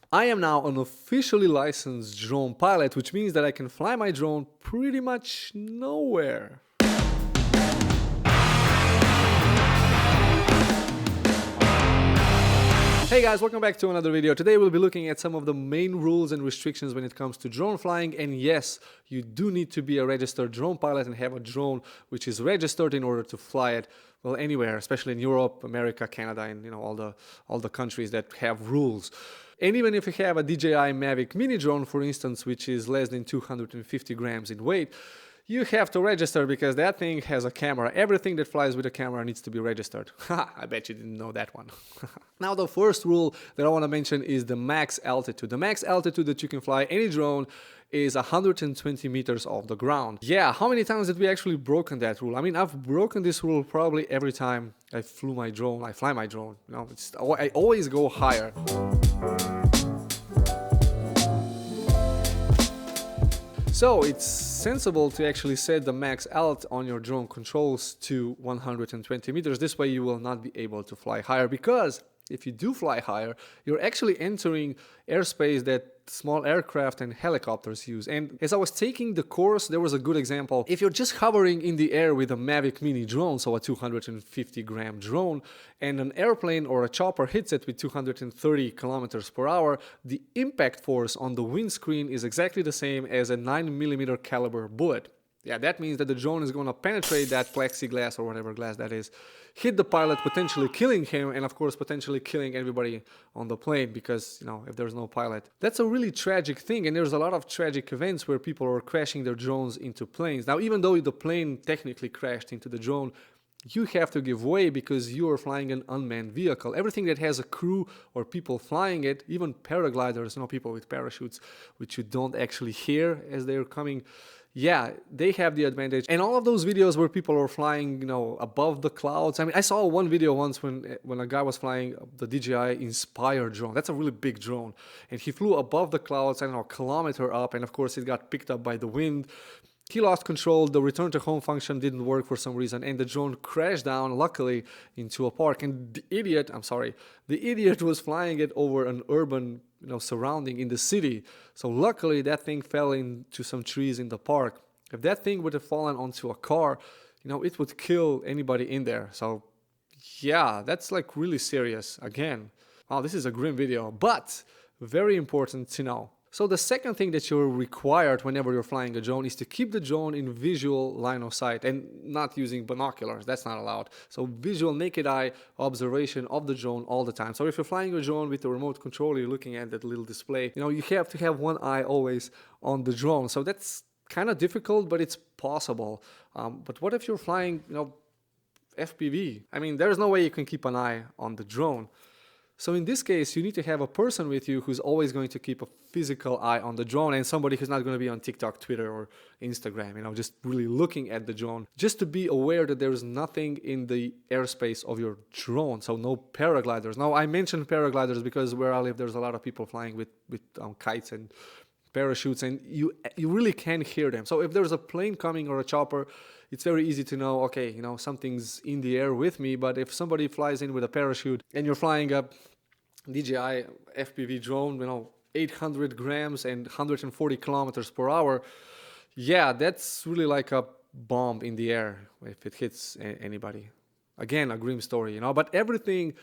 I am now an officially licensed drone pilot, which means that I can fly my drone pretty much nowhere. Hey guys, welcome back to another video. Today we'll be looking at some of the main rules and restrictions when it comes to drone flying. And yes, you do need to be a registered drone pilot and have a drone which is registered in order to fly it, well, anywhere, especially in Europe, America, Canada, and all the countries that have rules. And even if you have a DJI Mavic mini drone, for instance, which is less than 250 grams in weight, you have to register because that thing has a camera. Everything that flies with a camera needs to be registered. I bet you didn't know that one. Now, the first rule that I want to mention is the max altitude. The max altitude that you can fly any drone is 120 meters off the ground. Yeah, how many times did we actually broken that rule? I mean, I've broken this rule probably every time I fly my drone. You know, I always go higher. So it's sensible to actually set the max alt on your drone controls to 120 meters. This way you will not be able to fly higher, because if you do fly higher, you're actually entering airspace that small aircraft and helicopters use. And as I was taking the course, there was a good example. If you're just hovering in the air with a Mavic mini drone, so a 250 gram drone, and an airplane or a chopper hits it with 230 kilometers per hour, the impact force on the windscreen is exactly the same as a 9mm caliber bullet. Yeah, that means that the drone is going to penetrate that plexiglass or whatever glass that is, hit the pilot, potentially killing him, and of course potentially killing everybody on the plane, because, you know, if there's no pilot. That's a really tragic thing, and there's a lot of tragic events where people are crashing their drones into planes. Now, even though the plane technically crashed into the drone, you have to give way because you are flying an unmanned vehicle. Everything that has a crew or people flying it, even paragliders, you know, people with parachutes, which you don't actually hear as they're coming, yeah, they have the advantage. And all of those videos where people are flying, you know, above the clouds. I mean, I saw one video once when a guy was flying the DJI Inspire drone. That's a really big drone. And he flew above the clouds, I don't know, a kilometer up. And of course, it got picked up by the wind. He lost control, the return to home function didn't work for some reason, and the drone crashed down, luckily, into a park. And the idiot was flying it over an urban, you know, surrounding in the city. So luckily that thing fell into some trees in the park. If that thing would have fallen onto a car, you know, it would kill anybody in there. So yeah, that's like really serious. Again, wow, this is a grim video, but very important to know. So the second thing that you're required whenever you're flying a drone is to keep the drone in visual line of sight and not using binoculars. That's not allowed. So visual naked eye observation of the drone all the time. So if you're flying a drone with a remote control, you're looking at that little display, you know, you have to have one eye always on the drone. So that's kind of difficult, but it's possible. But what if you're flying, you know, FPV? I mean, there's no way you can keep an eye on the drone. So in this case, you need to have a person with you who's always going to keep a physical eye on the drone, and somebody who's not going to be on TikTok, Twitter, or Instagram, you know, just really looking at the drone, just to be aware that there's nothing in the airspace of your drone. So no paragliders. Now, I mentioned paragliders because where I live, there's a lot of people flying with kites and parachutes, and you really can hear them. So if there's a plane coming or a chopper, it's very easy to know, okay, you know, something's in the air with me. But if somebody flies in with a parachute and you're flying a DJI FPV drone, you know, 800 grams and 140 kilometers per hour, yeah, that's really like a bomb in the air if it hits anybody. Again, a grim story, you know, but everything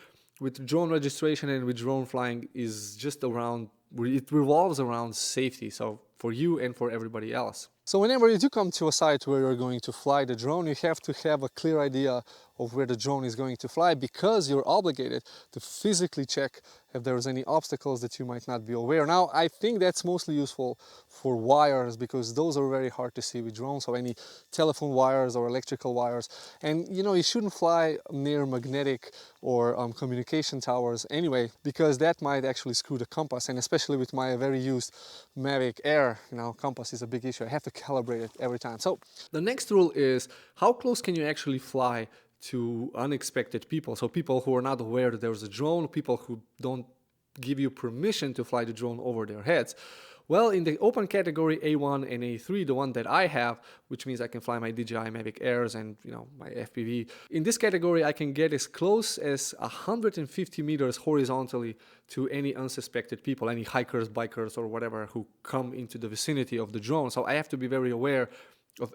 with drone registration and with drone flying is just around, it revolves around safety. So for you and for everybody else. So whenever you do come to a site where you're going to fly the drone, you have to have a clear idea of where the drone is going to fly, because you're obligated to physically check if there's any obstacles that you might not be aware. Now, I think that's mostly useful for wires, because those are very hard to see with drones, so any telephone wires or electrical wires. And you know, you shouldn't fly near magnetic or communication towers anyway, because that might actually screw the compass. And especially with my very used Mavic Air, you know, compass is a big issue. I have to calibrate it every time. So the next rule is, how close can you actually fly to unexpected people? So people who are not aware that there's a drone, people who don't give you permission to fly the drone over their heads? Well, in the open category A1 and A3, the one that I have, which means I can fly my DJI Mavic Airs and my FPV. In this category, I can get as close as 150 meters horizontally to any unsuspected people, any hikers, bikers, or whatever who come into the vicinity of the drone. So I have to be very aware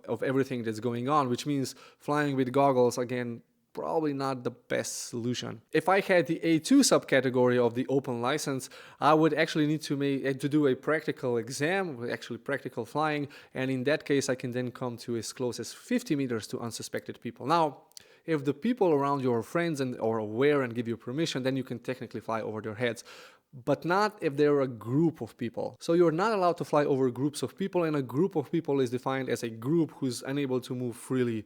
of everything that's going on, which means flying with goggles, again, probably not the best solution. If I had the A2 subcategory of the open license, I would actually need to do a practical exam, actually practical flying, and in that case I can then come to as close as 50 meters to unsuspected people. Now, if the people around you are friends and are aware and give you permission, then you can technically fly over their heads. But not if they're a group of people. So you're not allowed to fly over groups of people, and a group of people is defined as a group who's unable to move freely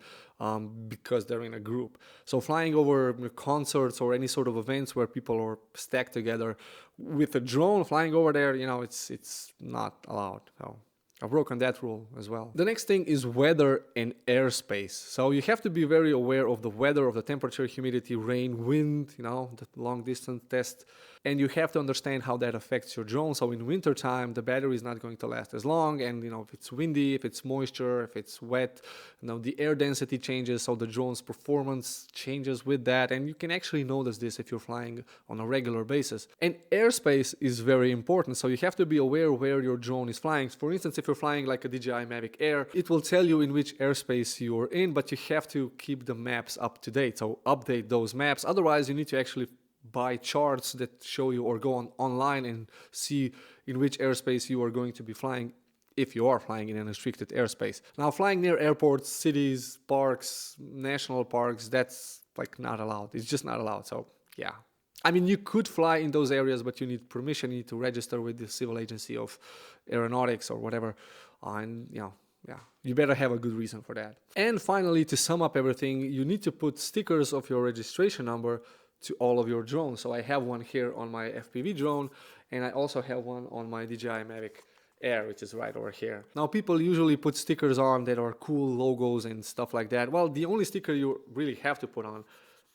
because they're in a group. So flying over concerts or any sort of events where people are stacked together with a drone, flying over there, it's not allowed. So I've broken that rule as well. The next thing is weather and airspace. So you have to be very aware of the weather, of the temperature, humidity, rain, wind, the long distance test. And you have to understand how that affects your drone. So in winter time, the battery is not going to last as long. And if it's windy, if it's moisture, if it's wet, the air density changes. So the drone's performance changes with that. And you can actually notice this if you're flying on a regular basis. And airspace is very important. So you have to be aware where your drone is flying. For instance, if you're flying like a DJI Mavic Air, it will tell you in which airspace you're in, but you have to keep the maps up to date. So update those maps. Otherwise, you need to actually buy charts that show you, or go online and see in which airspace you are going to be flying if you are flying in an restricted airspace. Now, flying near airports, cities, parks, national parks, that's not allowed. It's just not allowed. So yeah. I mean, you could fly in those areas, but you need permission. You need to register with the civil agency of aeronautics or whatever. And you better have a good reason for that. And finally, to sum up everything, you need to put stickers of your registration number to all of your drones. So I have one here on my FPV drone, and I also have one on my DJI Mavic Air, which is right over here. Now, people usually put stickers on that are cool logos and stuff like that. Well, the only sticker you really have to put on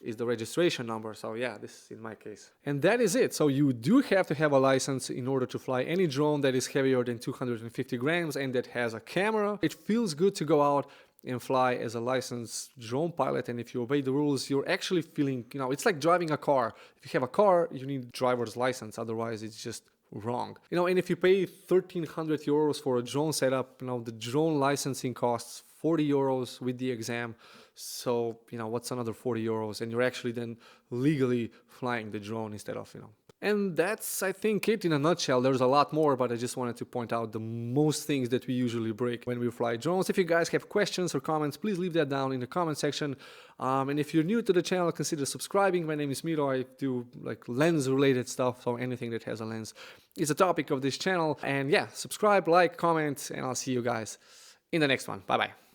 is the registration number. So yeah, this is in my case. And that is it. So you do have to have a license in order to fly any drone that is heavier than 250 grams and that has a camera. It feels good to go out and fly as a licensed drone pilot, and if you obey the rules, you're actually feeling, it's like driving a car. If you have a car, you need a driver's license, otherwise it's just wrong. And if you pay 1,300 euros for a drone setup, the drone licensing costs 40 euros with the exam. So, what's another 40 euros? And you're actually then legally flying the drone instead of, And that's, I think, it in a nutshell. There's a lot more, but I just wanted to point out the most things that we usually break when we fly drones. If you guys have questions or comments, please leave that down in the comment section. And if you're new to the channel, consider subscribing. My name is Miro. I do lens-related stuff, so anything that has a lens is a topic of this channel. And yeah, subscribe, like, comment, and I'll see you guys in the next one. Bye-bye.